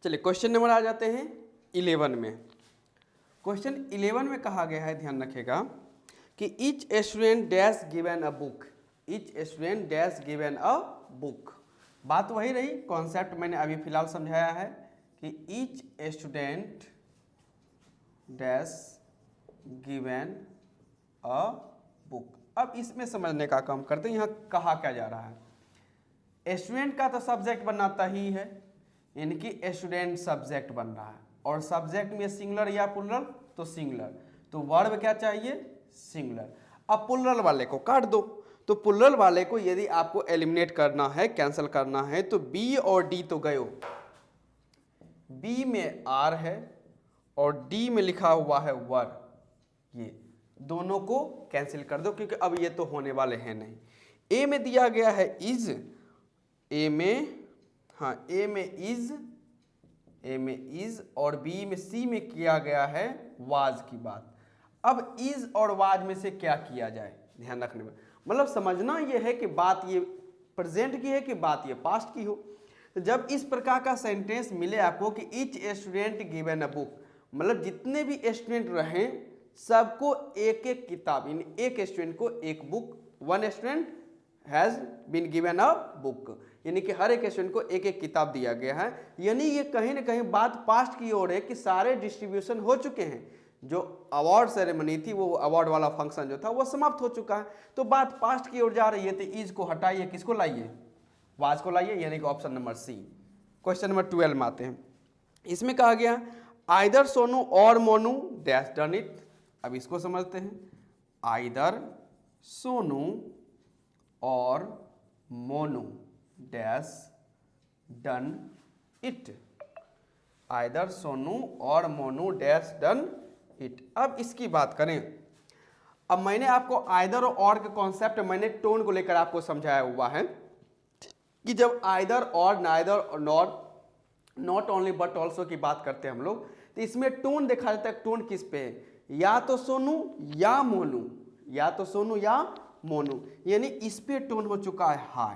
चलिए question number आ जाते हैं 11 में। क्वेश्चन 11 में कहा गया है, ध्यान रखिएगा कि each student dash given a book, each student dash given a book. बात वही रही, कॉन्सेप्ट मैंने अभी फिलहाल समझाया है कि each student dash given a book. अब इसमें समझने का काम करते हैं, यहाँ कहा क्या जा रहा है। स्टूडेंट का तो सब्जेक्ट बनाता ही है, यानी कि स्टूडेंट सब्जेक्ट बन रहा है, और सब्जेक्ट में सिंगुलर या प्लुरल, तो सिंगुलर, तो वर्ब क्या चाहिए, सिंगुलर। अब प्लुरल वाले को काट दो, तो प्लुरल वाले को यदि आपको एलिमिनेट करना है, कैंसिल करना है, तो बी और डी तो गयो, बी में आर है और डी में लिखा हुआ है वर, ये दोनों को कैंसिल कर दो क्योंकि अब ये तो होने वाले हैं नहीं। ए में दिया गया है इज, ए में, हाँ ए में इज, ए में इज, और बी में सी में किया गया है वाज की बात। अब इज और वाज में से क्या किया जाए, ध्यान रखने में, मतलब समझना ये है कि बात ये प्रेजेंट की है कि बात ये पास्ट की हो। तो जब इस प्रकार का सेंटेंस मिले आपको कि each student given a book, मतलब जितने भी स्टूडेंट रहें सबको एक एक किताब, यानी एक स्टूडेंट को एक book, one student has been given a book, यानी कि हर एक स्टूडेंट को एक एक किताब दिया गया है। यानी ये कहीं ना कहीं बात पास्ट की ओर है कि सारे डिस्ट्रीब्यूशन हो चुके हैं, जो अवार्ड सेरेमनी थी, वो अवार्ड वाला फंक्शन जो था वो समाप्त हो चुका है, तो बात पास्ट की ओर जा रही है। तो इज को हटाइए, किसको लाइए, वाज को लाइए, यानी कि option number C. Question number 12 में आते हैं। इसमें कहा गया आइदर सोनू और मोनू डैश डन इट। अब इसको समझते हैं, आइदर सोनू और Monu dash done it, either Sonu और मोनू डैश डन इट। अब इसकी बात करें, अब मैंने आपको आइदर और के कॉन्सेप्ट मैंने टोन को लेकर आपको समझाया हुआ है कि जब आइदर और, नाइदर और not, not only but also की बात करते हैं हम लोग, तो इसमें टोन देखा जाता है, टोन किस पे है, या तो सोनू या मोनू, या तो सोनू या मोनू, यानी इस पे टोन हो चुका है हाई।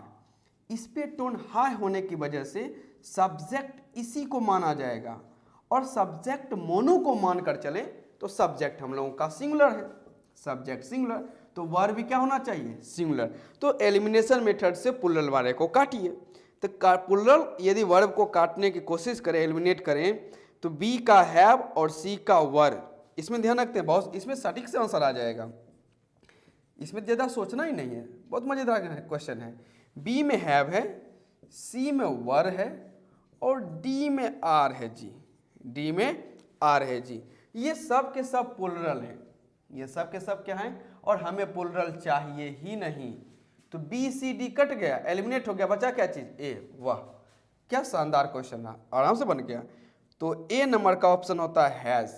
इस पे टोन हाई होने की वजह से सब्जेक्ट इसी को माना जाएगा, और सब्जेक्ट मोनू को मानकर चले तो सब्जेक्ट हम लोगों का सिंगुलर है, सब्जेक्ट सिंगुलर, तो वर्ब भी क्या होना चाहिए, सिंगुलर। तो एलिमिनेशन मेथड से प्लुरल वाले को काटिए, तो प्लुरल यदि वर्ब को काटने की कोशिश करें, एलिमिनेट करें, तो बी का हैव और सी का वर, इसमें ध्यान रखते हैं बहुत, इसमें सटीक से आंसर आ जाएगा, इसमें ज़्यादा सोचना ही नहीं है, बहुत मजेदार क्वेश्चन है। बी में हैव है, सी में वर है, और डी में आर है जी, डी में आर है जी। ये सब के सब प्लुरल हैं, ये सब के सब क्या हैं, और हमें प्लुरल चाहिए ही नहीं, तो बी सी डी कट गया, एलिमिनेट हो गया, बचा क्या चीज़, ए। वाह क्या शानदार क्वेश्चन था, आराम से बन गया। तो ए नंबर का ऑप्शन होता है हैज़,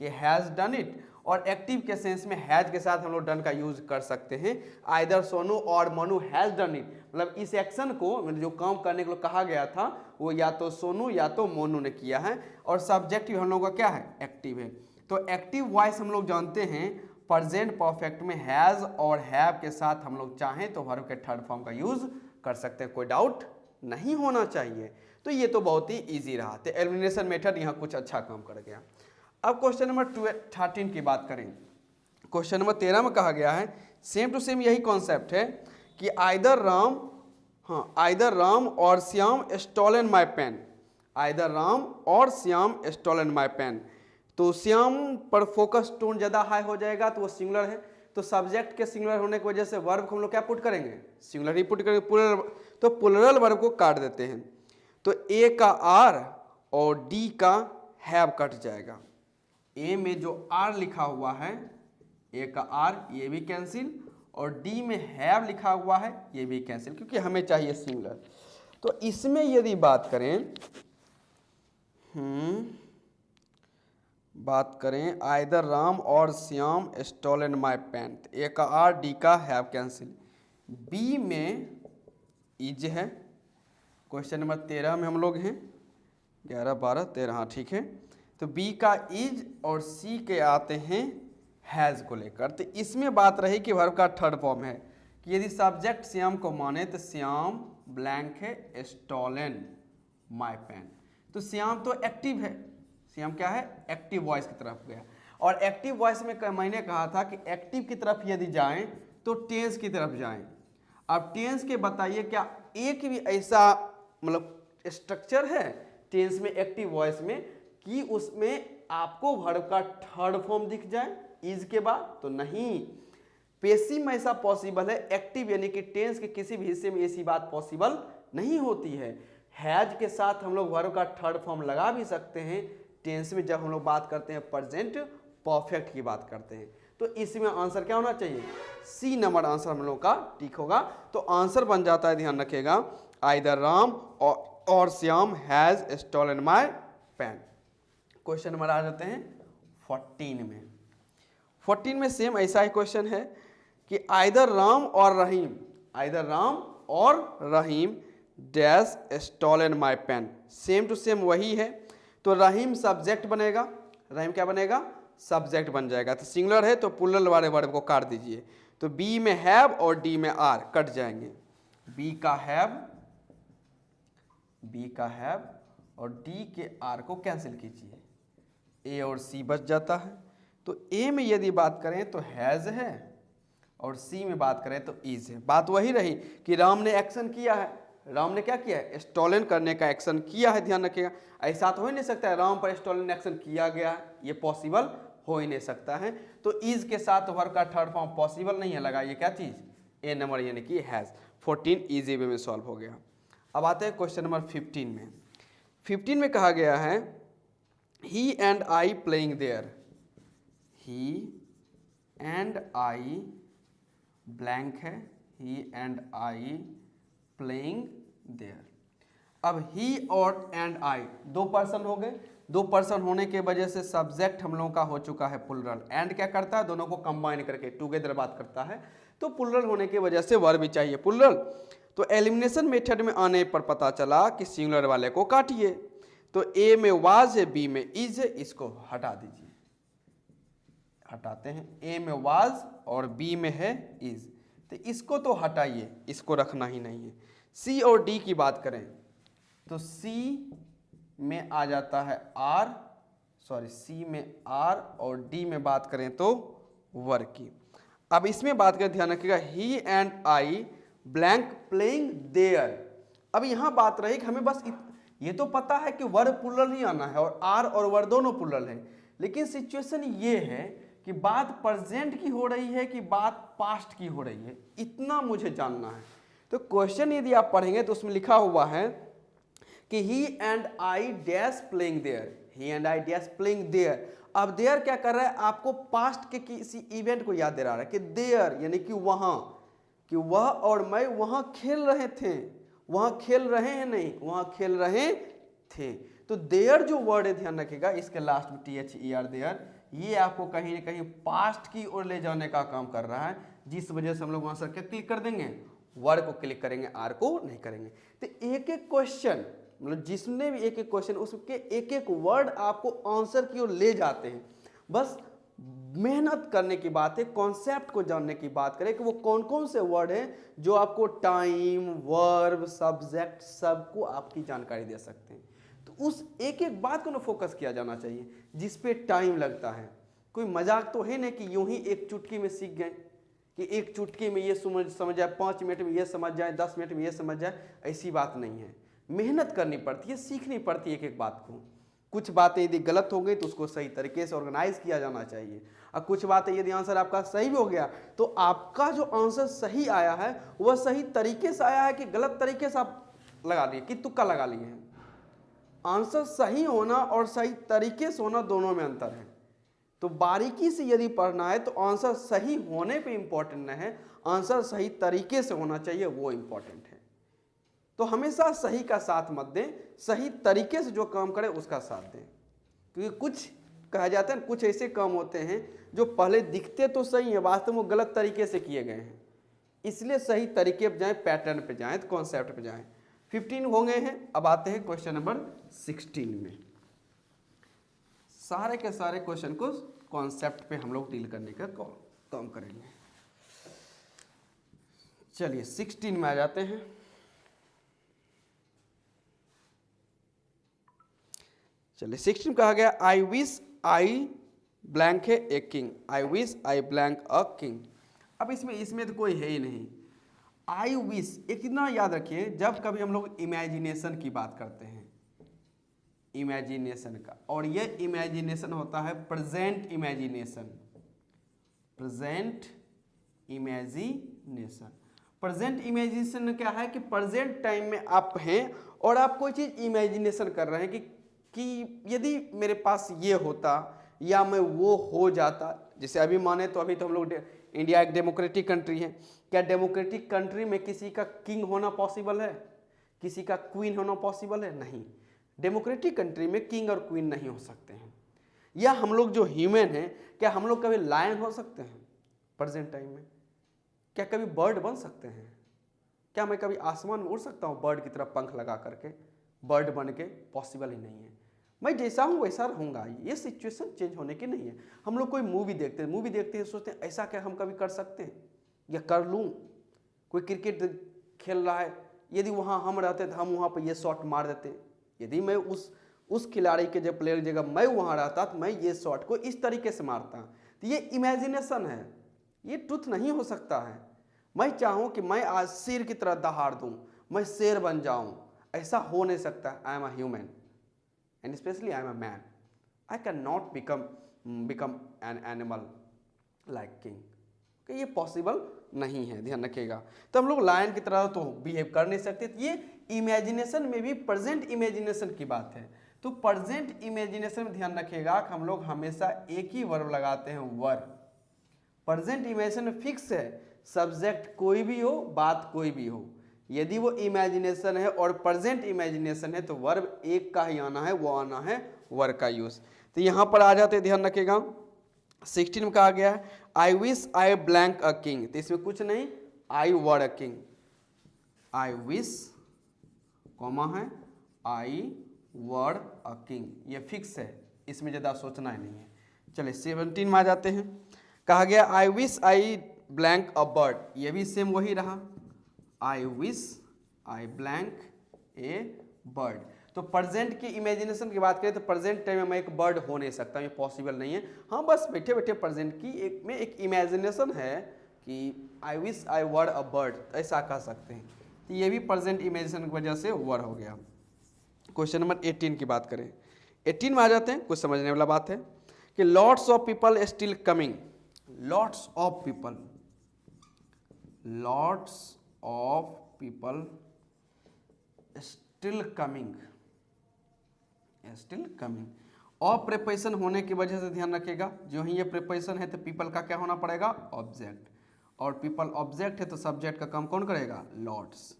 कि हैज़ डन इट, और एक्टिव के सेंस में हैज के साथ हम लोग डन का यूज कर सकते हैं। आइदर सोनू और मोनू हैज डन इट, मतलब इस एक्शन को जो काम करने के लिए कहा गया था वो या तो सोनू या तो मोनू ने किया है, और सब्जेक्टिव हम लोगों का क्या है, एक्टिव है। तो एक्टिव वॉइस हम लोग जानते हैं प्रेजेंट परफेक्ट में हैज और हैव के साथ हम लोग चाहें तो वर्ब के थर्ड फॉर्म का यूज कर सकते हैं, कोई डाउट नहीं होना चाहिए। तो ये तो बहुत ही ईजी रहा, तो एलिमिनेशन मेथड यहाँ कुछ अच्छा काम कर गया। अब क्वेश्चन नंबर 13 की बात करें। क्वेश्चन नंबर 13 में कहा गया है सेम टू सेम यही कॉन्सेप्ट है कि आइदर राम, हाँ आइदर राम और Shyam stolen my pen, either Ram और श्याम स्टोलन माय पेन। तो श्याम पर फोकस टोन ज़्यादा हाई हो जाएगा, तो वो सिंगुलर है, तो सब्जेक्ट के सिंगुलर होने की वजह से वर्ब को हम लोग क्या पुट करेंगे, सिंगुलर ही पुट करेंगे, प्लुरल, तो प्लुरल वर्ब को काट देते हैं। तो ए का आर और डी का हैव कट जाएगा। ए में जो आर लिखा हुआ है, ए का आर, ये भी कैंसिल, और डी में हैव लिखा हुआ है, ये भी कैंसिल, क्योंकि हमें चाहिए सिंगुलर। तो इसमें यदि बात करें, बात करें आइदर राम और श्याम स्टोलन माय पेन, ए का आर, डी का हैव कैंसिल, बी में इज है। क्वेश्चन नंबर 13 में हम लोग हैं, 11, 12, 13, हाँ ठीक है। तो बी का इज और सी के आते हैं हैज़ को लेकर। तो इसमें बात रही कि वर्ब का थर्ड फॉर्म है कि यदि सब्जेक्ट श्याम को माने तो श्याम ब्लैंक है स्टोलन माय पेन, तो श्याम तो एक्टिव है, श्याम क्या है, एक्टिव वॉइस की तरफ गया। और एक्टिव वॉइस में मैंने कहा था कि एक्टिव की तरफ यदि जाएं तो टेंस की तरफ जाएं। अब टेंस के बताइए क्या एक भी ऐसा मतलब स्ट्रक्चर है टेंस में, एक्टिव वॉइस में, कि उसमें आपको वर्ब का थर्ड फॉर्म दिख जाए इज के बाद? तो नहीं। पेसिव में ऐसा पॉसिबल है, एक्टिव यानी कि टेंस के किसी भी हिस्से में ऐसी बात पॉसिबल नहीं होती है। हैज के साथ हम लोग वर्ब का थर्ड फॉर्म लगा भी सकते हैं टेंस में, जब हम लोग बात करते हैं प्रेजेंट परफेक्ट की बात करते हैं। तो इसमें आंसर क्या होना चाहिए? सी नंबर आंसर हम लोग का ठीक होगा। तो आंसर बन जाता है, ध्यान रखिएगा, आइदर राम और Shyam has stolen my pen. Question number आ जाते हैं 14 में। 14 में सेम ऐसा ही क्वेश्चन है कि either Ram or Rahim, either Ram or Rahim dash stolen my pen. Same to same वही है। तो रहीम सब्जेक्ट बनेगा, रहीम क्या बनेगा? सब्जेक्ट बन जाएगा। तो सिंगुलर है तो प्लूरल वाले वर्ब को काट दीजिए। तो बी में हैव और डी में आर कट जाएंगे। बी का हैव, बी का हैव और डी के आर को कैंसिल कीजिए, ए और सी बच जाता है। तो ए में यदि बात करें तो हैज है और सी में बात करें तो इज है। बात वही रही कि राम ने एक्शन किया है, राम ने क्या किया है? स्टोलन करने का एक्शन किया है। ध्यान रखिएगा, ऐसा तो हो ही नहीं सकता है राम पर स्टोलन एक्शन किया गया है, ये पॉसिबल हो ही नहीं सकता है। तो इज के साथ वर्ब का थर्ड फॉर्म पॉसिबल नहीं है, लगाइए क्या चीज? ए नंबर यानी कि हैज। 14 इजी वे में सॉल्व हो गया। अब आते हैं क्वेश्चन नंबर 15 में। 15 में कहा गया है he and I playing there, he and I blank है, he and I playing there. अब ही और एंड आई दो पर्सन हो गए, दो पर्सन होने के वजह से सब्जेक्ट हम लोगों का हो चुका है प्लूरल। एंड क्या करता है? दोनों को कंबाइन करके टुगेदर बात करता है। तो प्लूरल होने की वजह से वर्ब भी चाहिए प्लूरल। तो एलिमिनेशन मेथड में आने पर पता चला कि सिंगुलर वाले को काटिए। तो ए में वाज है, बी में इज है, इसको हटा दीजिए, हटाते हैं। ए में वाज और बी में है इज, तो इसको तो हटाइए, इसको रखना ही नहीं है। सी और डी की बात करें तो सी में आ जाता है आर, सॉरी सी में आर और डी में बात करें तो वर्क की। अब इसमें बात करें, ध्यान रखिएगा, he and I blank playing there. अब यहां बात रही कि हमें बस ये तो पता है कि वर्ब प्लूरल ही आना है और आर और वर्ब दोनों प्लूरल है, लेकिन सिचुएशन ये है कि बात प्रेजेंट की हो रही है कि बात पास्ट की हो रही है, इतना मुझे जानना है। तो क्वेश्चन यदि आप पढ़ेंगे तो उसमें लिखा हुआ है कि he and I dash playing there, he and I dash playing there. अब देयर क्या कर रहा है? आपको पास्ट के किसी इवेंट को याद दिला रहा है कि देयर यानी कि वहां, कि वह और मैं वहां खेल रहे थे, वहां खेल रहे हैं नहीं, वहां खेल रहे थे। तो देयर जो वर्ड है, ध्यान रखिएगा, इसके लास्ट में THER देयर, ये आपको कहीं ना कहीं पास्ट की ओर ले जाने का काम कर रहा है, जिस वजह से हम लोग वहां सर क्या क्लिक कर देंगे? वर्ड को क्लिक करेंगे, आर को नहीं करेंगे। तो एक एक क्वेश्चन, मतलब जिसने भी एक एक क्वेश्चन, उसके एक एक वर्ड आपको आंसर की ओर ले जाते हैं। बस मेहनत करने की बात है, कॉन्सेप्ट को जानने की बात करें कि वो कौन कौन से वर्ड हैं जो आपको टाइम, वर्ब, सब्जेक्ट सबको आपकी जानकारी दे सकते हैं। तो उस एक एक बात को ना फोकस किया जाना चाहिए जिस पे टाइम लगता है। कोई मजाक तो है नहीं कि यूं ही एक चुटकी में सीख गए, कि एक चुटकी में ये समझ जाए, 5 मिनट में ये समझ जाए, 10 मिनट में ये समझ जाए, ऐसी बात नहीं है। मेहनत करनी पड़ती है, सीखनी पड़ती है एक एक बात को। कुछ बातें यदि गलत हो गई तो उसको सही तरीके से ऑर्गेनाइज किया जाना चाहिए, और कुछ बातें यदि आंसर आपका सही भी हो गया तो आपका जो आंसर सही आया है वह सही तरीके से आया है कि गलत तरीके से आप लगा लिए, कि तुक्का लगा लिए हैं। आंसर सही होना और सही तरीके से होना दोनों में अंतर है। तो बारीकी से यदि पढ़ना है तो आंसर सही होने पे इंपॉर्टेंट नहीं है, आंसर सही तरीके से होना चाहिए, वो इंपॉर्टेंट है। तो हमेशा सही का साथ मत दें, सही तरीके से जो काम करें उसका साथ दें। क्योंकि कुछ कहा जाता है, कुछ ऐसे काम होते हैं जो पहले दिखते तो सही है, वास्तव में गलत तरीके से किए गए हैं। इसलिए सही तरीके पर जाएं, पैटर्न पे जाएं, कॉन्सेप्ट पे जाएं। 15 हो गए हैं। अब आते हैं क्वेश्चन नंबर 16 में। सारे के सारे क्वेश्चन को कॉन्सेप्ट पे हम लोग डील करने का काम करेंगे। चलिए 16 में आ जाते हैं। चलिए 16 कहा गया आई विश आई ब्लैंक है a king, I wish I blank a king. अब इसमें तो कोई है ही नहीं। आई विश एक कितना याद रखिए, जब कभी हम लोग इमेजिनेशन की बात करते हैं, इमेजिनेशन का, और ये इमेजिनेशन होता है present imagination, present imagination. Present imagination क्या है कि प्रेजेंट टाइम में आप हैं और आप कोई चीज़ इमेजिनेशन कर रहे हैं कि यदि मेरे पास ये होता या मैं वो हो जाता। जैसे अभी माने तो अभी तो हम लोग इंडिया एक डेमोक्रेटिक कंट्री है, क्या डेमोक्रेटिक कंट्री में किसी का किंग होना पॉसिबल है, किसी का क्वीन होना पॉसिबल है? नहीं, डेमोक्रेटिक कंट्री में किंग और क्वीन नहीं हो सकते हैं। या हम लोग जो ह्यूमन हैं, क्या हम लोग कभी लायन हो सकते हैं प्रेजेंट टाइम में? क्या कभी बर्ड बन सकते हैं? क्या मैं कभी आसमान में उड़ सकता हूँ बर्ड की तरह पंख लगा करके? बर्ड बन के पॉसिबल ही नहीं है। मैं जैसा हूँ वैसा रहूँगा, ये सिचुएशन चेंज होने की नहीं है। हम लोग कोई मूवी देखते हैं सोचते हैं ऐसा क्या हम कभी कर सकते हैं या कर लूँ? कोई क्रिकेट खेल रहा है, यदि वहाँ हम रहते तो हम वहाँ पर ये शॉट मार देते। यदि मैं उस खिलाड़ी के जब प्लेयर की जगह मैं वहाँ रहता तो मैं ये शॉट को इस तरीके से मारता। तो ये इमेजिनेशन है, ये ट्रुथ नहीं हो सकता है। मैं चाहूँ कि मैं आज शेर की तरह दहाड़ दूँ, मैं शेर बन जाऊँ, ऐसा हो नहीं सकता। I am a human and especially I am a man. I cannot become an animal like king. कि ये पॉसिबल नहीं है, ध्यान रखिएगा। तो हम लोग लायन की तरह तो बिहेव कर नहीं सकते। ये इमेजिनेशन में भी प्रेजेंट इमेजिनेशन की बात है। तो प्रेजेंट इमेजिनेशन में ध्यान रखिएगा कि हम लोग हमेशा एक ही वर्ब लगाते हैं, वर। प्रेजेंट इमेजिनेशन फिक्स है, सब्जेक्ट कोई भी हो, बात कोई भी हो। यदि वो इमेजिनेशन है और प्रेजेंट इमेजिनेशन है तो वर्ब एक का ही आना है, वो आना है वर का यूज। तो यहाँ पर आ जाते, ध्यान रखिएगा 16 में कहा गया है I wish I blank a king. तो इसमें कुछ नहीं, I were a king, I wish comma है आई वर अ किंग, ये फिक्स है, इसमें ज़्यादा सोचना ही नहीं है। चलिए 17 में आ जाते हैं, कहा गया आई wish I blank a bird, ये भी सेम वही रहा, आई wish I blank A bird. तो प्रेजेंट की इमेजिनेशन की बात करें तो प्रेजेंट टाइम में मैं एक बर्ड हो नहीं सकता, ये पॉसिबल नहीं है। हाँ, बस बैठे बैठे प्रेजेंट की एक इमेजिनेशन है कि आई wish I were a bird, ऐसा कह सकते हैं। तो ये भी प्रेजेंट इमेजिनेशन की वजह से वर हो गया। क्वेश्चन नंबर 18 की बात करें, 18 में आ जाते हैं, कुछ समझने वाला बात है कि lots of people still coming, lots of people, lots of people still coming, still coming। और प्रेपोजिशन होने की वजह से ध्यान रखिएगा, जो ही ये प्रेपोजिशन है तो पीपल का क्या होना पड़ेगा, ऑब्जेक्ट, और पीपल ऑब्जेक्ट है तो सब्जेक्ट का काम कौन करेगा, लॉट्स।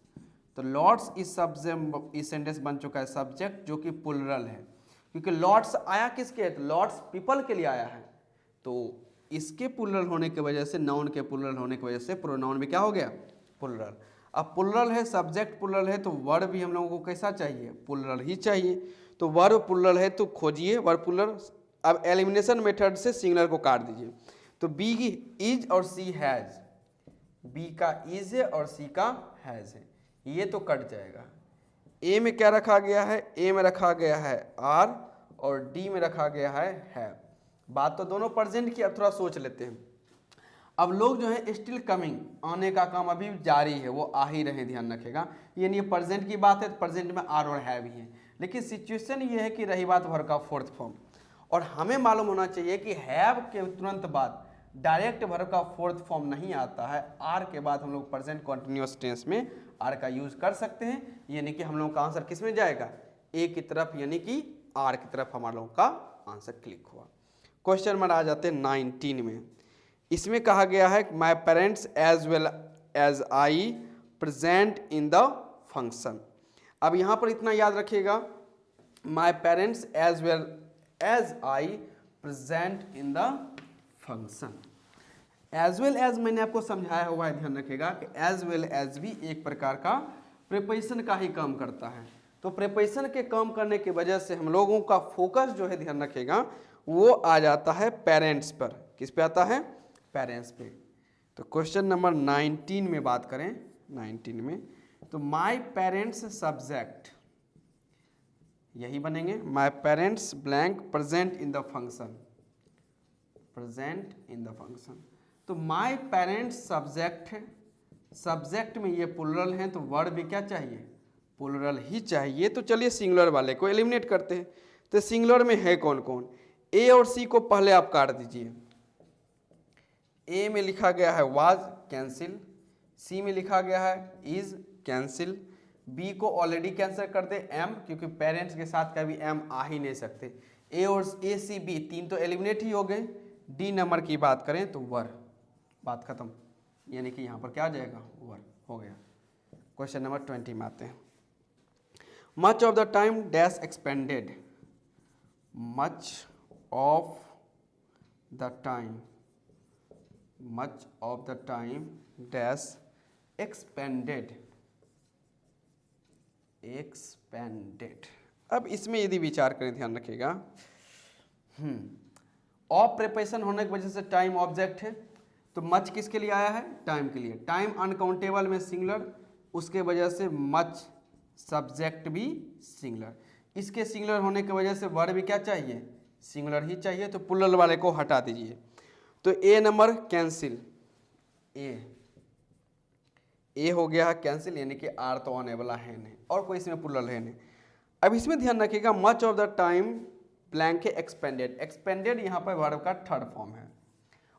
तो लॉट्स इस सब्जेक्ट, इस सेंटेंस बन चुका है सब्जेक्ट, जो कि प्लुरल है, क्योंकि लॉट्स आया किसके है, तो लॉट्स पीपल के लिए आया है। तो इसके प्लुरल होने की वजह से, नाउन के प्लुरल होने की वजह से प्रोनाउन भी क्या हो गया, प्लुरल। अब प्लुरल है, सब्जेक्ट प्लुरल है, तो वर्ब भी हम लोगों को कैसा चाहिए, प्लुरल ही चाहिए। तो वर्ब प्लुरल है तो खोजिए वर्ब प्लुरल। अब एलिमिनेशन मेथड से सिंगुलर को काट दीजिए। तो बी की इज और सी हैज, बी का इज है और सी का हैज है, ये तो कट जाएगा। ए में क्या रखा गया है, ए में रखा गया है आर और डी में रखा गया है। बात तो दोनों प्रेजेंट की, अब थोड़ा सोच लेते हैं। अब लोग जो है स्टिल कमिंग, आने का काम अभी जारी है, वो आ ही रहे, ध्यान रखेगा। ये नहीं प्रेजेंट की बात है तो प्रेजेंट में आर और है भी है, लेकिन सिचुएशन ये है कि रही बात वर्ब का फोर्थ फॉर्म, और हमें मालूम होना चाहिए कि हैव के तुरंत बाद डायरेक्ट वर्ब का फोर्थ फॉर्म नहीं आता है। आर के बाद हम लोग प्रेजेंट कॉन्टिन्यूअस टेंस में आर का यूज कर सकते हैं, यानी कि हम लोग का आंसर किस में जाएगा, ए की तरफ, यानी कि आर की तरफ हमारे लोगों का आंसर क्लिक हुआ। क्वेश्चन नंबर आ जाते हैं 19 में। इसमें कहा गया है my parents as well as I present in the function. अब यहाँ पर इतना याद रखिएगा, my parents as well as I present in the function. As well as मैंने आपको समझाया हुआ है, ध्यान रखिएगा कि एज वेल एज भी एक प्रकार का प्रीपोजिशन का ही काम करता है। तो प्रीपोजिशन के काम करने की वजह से हम लोगों का फोकस जो है, ध्यान रखिएगा, वो आ जाता है पेरेंट्स पर। किस पे आता है, पेरेंट्स पे। तो क्वेश्चन नंबर 19 में बात करें, 19 में तो माय पेरेंट्स सब्जेक्ट, यही बनेंगे, my parents blank present in the function, present in the function. तो माई पेरेंट्स सब्जेक्ट है, सब्जेक्ट में ये प्लुरल हैं तो वर्ड भी क्या चाहिए, प्लुरल ही चाहिए। तो चलिए सिंगुलर वाले को एलिमिनेट करते हैं। तो सिंगुलर में है कौन कौन, ए और सी को पहले आप काट दीजिए। ए में लिखा गया है वाज, कैंसिल। सी में लिखा गया है इज, कैंसिल। बी को ऑलरेडी कैंसिल कर दे एम, क्योंकि पेरेंट्स के साथ कभी एम आ ही नहीं सकते। ए और ए सी बी तीन तो एलिमिनेट ही हो गए। डी नंबर की बात करें तो वर, बात खत्म, यानी कि यहाँ पर क्या आ जाएगा, वर हो गया। क्वेश्चन नंबर 20 में आते हैं। Much of the time dash expanded, much of the time, much of the time dash expanded, expanded. अब इसमें यदि विचार करें, ध्यान रखिएगा, ऑफ प्रिपरेशन होने की वजह से टाइम ऑब्जेक्ट है, तो मच किसके लिए आया है, टाइम के लिए। टाइम अनकाउंटेबल में सिंगुलर, उसके वजह से मच सब्जेक्ट भी सिंगुलर। इसके सिंगुलर होने की वजह से वर्ड भी क्या चाहिए, सिंगुलर ही चाहिए। तो प्लुरल वाले को हटा दीजिए। तो ए नंबर कैंसिल, ए हो गया है कैंसिल, यानी कि आर तो आने वाला है नहीं और कोई इसमें प्लुरल है नहीं। अब इसमें ध्यान रखिएगा, much of the time blank है एक्सपेंडेड, एक्सपेंडेड यहाँ पर वर्ब का थर्ड फॉर्म है।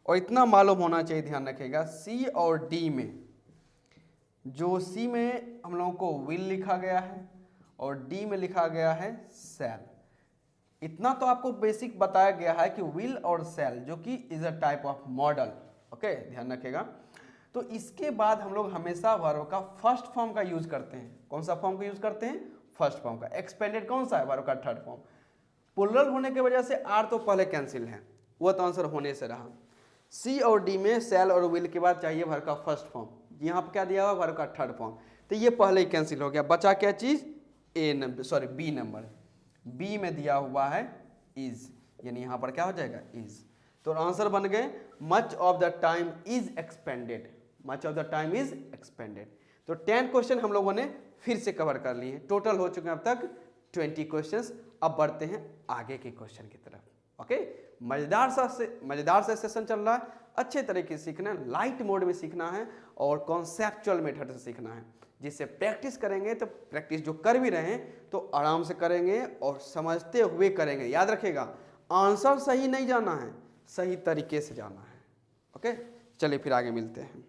और इतना मालूम होना चाहिए, ध्यान रखिएगा, सी और डी में, जो सी में हम लोगों को विल लिखा गया है और डी में लिखा गया है शैल। इतना तो आपको बेसिक बताया गया है कि विल और शैल जो कि is a type of model, okay, ध्यान रखिएगा। तो इसके बाद हम लोग हमेशा वर्ब का फर्स्ट फॉर्म का यूज करते हैं। कौन सा फॉर्म का यूज करते हैं, फर्स्ट फॉर्म का। एक्सपेंडेड कौन सा है, वर्ब का थर्ड फॉर्म। प्लुरल होने की वजह से आर तो पहले कैंसिल है, वो तो आंसर होने से रहा। सी और डी में शैल और विल के बाद चाहिए वर्ब का फर्स्ट फॉर्म, यहाँ पर क्या दिया हुआ, वर्ब का थर्ड फॉर्म, तो ये पहले ही कैंसिल हो गया। बचा क्या चीज, A number, sorry B number, B में दिया हुआ है इज, यानी यहाँ पर क्या हो जाएगा, इज। तो आंसर बन गए much of the time is expanded, much of the time is expanded. तो 10 क्वेश्चन हम लोगों ने फिर से कवर कर लिए हैं। टोटल हो चुके हैं अब तक 20 क्वेश्चंस। अब बढ़ते हैं आगे के क्वेश्चन की तरफ, ओके। मजेदार सा सेशन चल रहा है, अच्छे तरीके से सीखना है, लाइट मोड में सीखना है और कॉन्सेप्चुअल मेथड से सीखना है, जिससे प्रैक्टिस करेंगे तो प्रैक्टिस जो कर भी रहे हैं तो आराम से करेंगे और समझते हुए करेंगे। याद रखिएगा, आंसर सही नहीं जाना है, सही तरीके से जाना है, ओके। चलिए फिर आगे मिलते हैं।